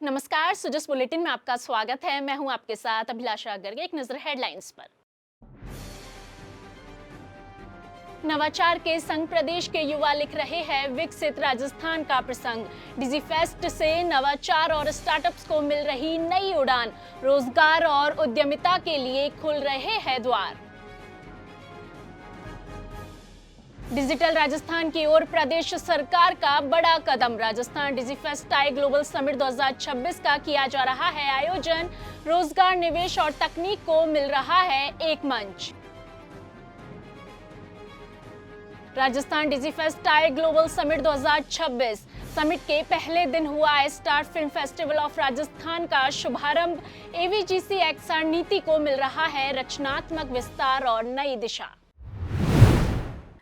नमस्कार, सुजस बुलेटिन में आपका स्वागत है। मैं हूं आपके साथ अभिलाषा गर्ग। एक नजर हेडलाइंस पर। नवाचार के संग प्रदेश के युवा लिख रहे हैं विकसित राजस्थान का प्रसंग। डिजीफेस्ट से नवाचार और स्टार्टअप्स को मिल रही नई उड़ान। रोजगार और उद्यमिता के लिए खुल रहे हैं द्वार। डिजिटल राजस्थान की ओर प्रदेश सरकार का बड़ा कदम। Rajasthan digifest TiE global summit 2026 का किया जा रहा है आयोजन। रोजगार, निवेश और तकनीक को मिल रहा है एक मंच। Rajasthan digifest TiE global summit 2026 summit के पहले दिन हुआ start film festival of Rajasthan का शुभारंभ। एवीजीसी एक्सआर नीति को मिल रहा है रचनात्मक विस्तार और नई दिशा।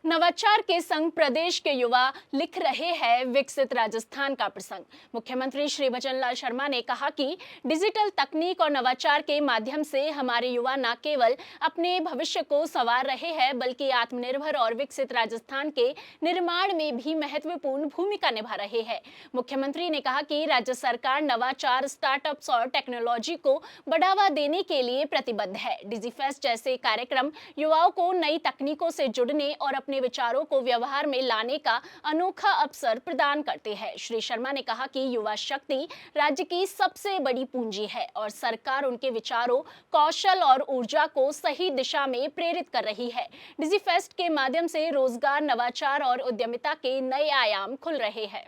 नवाचार के संग प्रदेश के युवा लिख रहे हैं विकसित राजस्थान का प्रसंग। मुख्यमंत्री श्री भजनलाल शर्मा ने कहा कि डिजिटल तकनीक और नवाचार के माध्यम से हमारे युवा न केवल अपने भविष्य को संवार रहे हैं बल्कि आत्मनिर्भर और विकसित राजस्थान के निर्माण में भी महत्वपूर्ण भूमिका निभा रहे हैं। मुख्यमंत्री ने कहा कि राज्य सरकार नवाचार, स्टार्टअप्स और टेक्नोलॉजी को बढ़ावा देने के लिए प्रतिबद्ध है। डिजीफेस्ट जैसे कार्यक्रम युवाओं को नई तकनीकों से जुड़ने और अपने विचारों को व्यवहार में लाने का अनोखा अवसर प्रदान करते हैं। श्री शर्मा ने कहा कि युवा शक्ति राज्य की सबसे बड़ी पूंजी है और सरकार उनके विचारों, कौशल और ऊर्जा को सही दिशा में प्रेरित कर रही है। डिजीफेस्ट के माध्यम से रोजगार, नवाचार और उद्यमिता के नए आयाम खुल रहे हैं।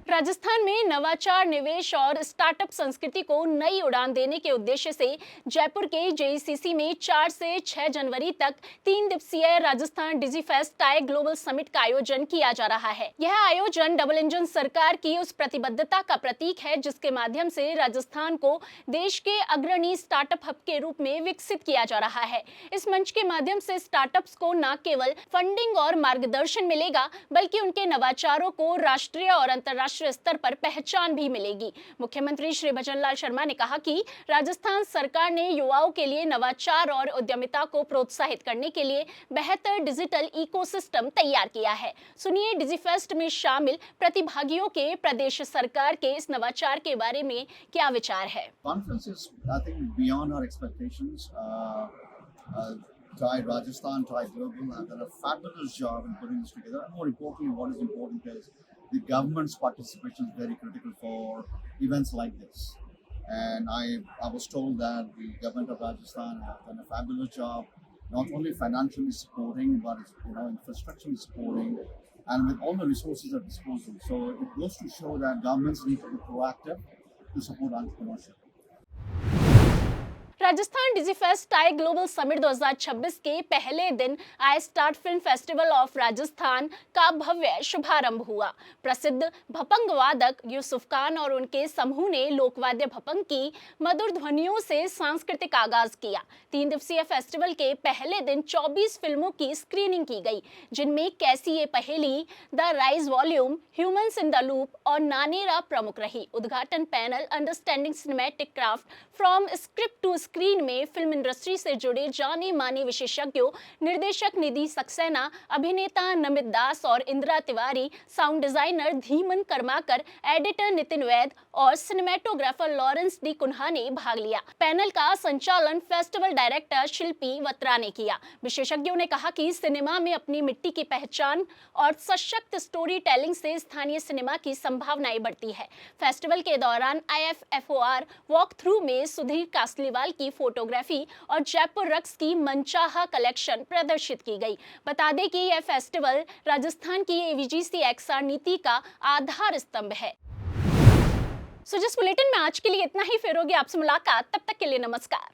राजस्थान में नवाचार, निवेश और स्टार्टअप संस्कृति को नई उड़ान देने के उद्देश्य से जयपुर के जेईसीसी में 4 से 6 जनवरी तक 3 दिवसीय Rajasthan digifest TiE global summit का आयोजन किया जा रहा है। यह आयोजन डबल इंजन सरकार की उस प्रतिबद्धता का प्रतीक है जिसके माध्यम से राजस्थान को देश के अग्रणी स्टार्टअप हब के रूप में विकसित किया जा रहा है। इस मंच के माध्यम से स्टार्टअप्स को न केवल फंडिंग और मार्गदर्शन मिलेगा बल्कि उनके नवाचारों को राष्ट्रीय और अंतर्राष्ट्रीय स्तर पर पहचान भी मिलेगी। मुख्यमंत्री श्री भजनलाल शर्मा ने कहा कि राजस्थान सरकार ने युवाओं के लिए नवाचार और उद्यमिता को प्रोत्साहित करने के लिए बेहतर डिजिटल इकोसिस्टम तैयार किया है। सुनिए डिजीफेस्ट में शामिल प्रतिभागियों के प्रदेश सरकार के इस नवाचार के बारे में क्या विचार है। TIE Rajasthan, TIE Global have done a fabulous job in putting this together. And more importantly, what is important is the government's participation is very critical for events like this. And I was told that the government of Rajasthan have done a fabulous job, not only financially supporting, but infrastructurally supporting, and with all the resources at disposal. So it goes to show that governments need to be proactive to support entrepreneurship. Rajasthan digifest TiE global summit 2026 के पहले दिन I start film festival of Rajasthan का भव्य शुभारंभ हुआ। प्रसिद्ध भपंग वादक यूसुफ खान और उनके समूह ने लोकवाद्य भपंग की मधुर ध्वनियों से सांस्कृतिक आगाज किया। 3 दिवसीय फेस्टिवल के पहले दिन 24 फिल्मों की स्क्रीनिंग की गई, जिनमें कैसी ये पहेली, the rise volume, humans in the loop और नानेरा प्रमुख रही। उद्घाटन panel understanding cinematic craft from script to screen में फिल्म इंडस्ट्री से जुड़े जाने माने विशेषज्ञों, निर्देशक निधि सक्सेना, अभिनेता नमित दास और Indira Tiwari, sound designer Dhiman Karmakar, editor Nitin Vaid और सिनेमेटोग्राफर लॉरेंस डी कुन्हा ने भाग लिया। पैनल का संचालन फेस्टिवल डायरेक्टर शिल्पी वत्रा ने किया। विशेषज्ञों ने कहा कि सिनेमा में अपनी मिट्टी की पहचान और सशक्त स्टोरी टेलिंग से स्थानीय सिनेमा की संभावनाएं बढ़ती है। फेस्टिवल के दौरान IFFOR वॉक थ्रू में सुधीर कासलीवाल की फोटोग्राफी और जयपुर रक्स की मनचाहा कलेक्शन प्रदर्शित की गई। बता दें कि यह फेस्टिवल राजस्थान की एवीजीसी एक्सआर नीति का आधार स्तंभ है। सुजस बुलेटिन में आज के लिए इतना ही। फिर होगी आपसे मुलाकात, तब तक के लिए नमस्कार।